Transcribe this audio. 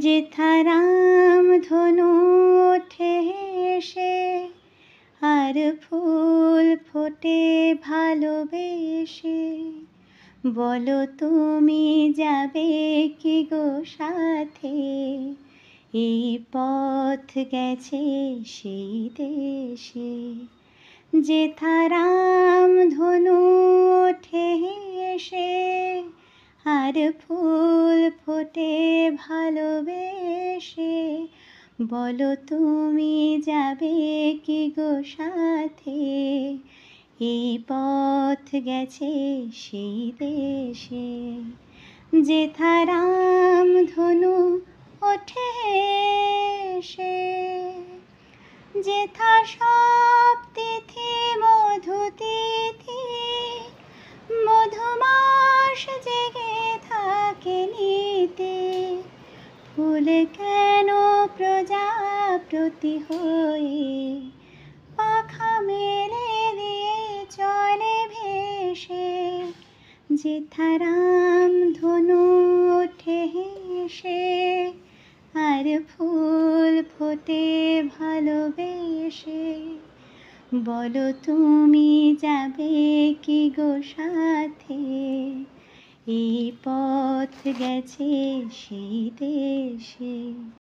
যেথা রাম ধনু ওঠে হেসে, আর ফুল ফোটে ভালোবেসে, বলো তুমি যাবে কি গো সাথে, এই পথ গেছে সেই দেশে। যেথা রাম ধনু ওঠে হেসে, আর ফুল ফোটে ভালোবেসে, বলো তুমি যাবে কি গো সাথে, এই পথ গেছে সেই দেশে। যেথা রাম ধনু ওঠে হেসে, যেথা সব তিথি মধু তিথি, মধুমাস জেগে থাকে নিতে, ফুল কেন প্রজাপতি হয়ে, পাখা মেলে দিয়ে চলে ভেসে। যেথা রাম ধনু ওঠে হেসে, আর ফুল ফোটে ভালোবেসে, বলো তুমি যাবে কি গো সাথে, এই পথ গেছে সেই দেশে।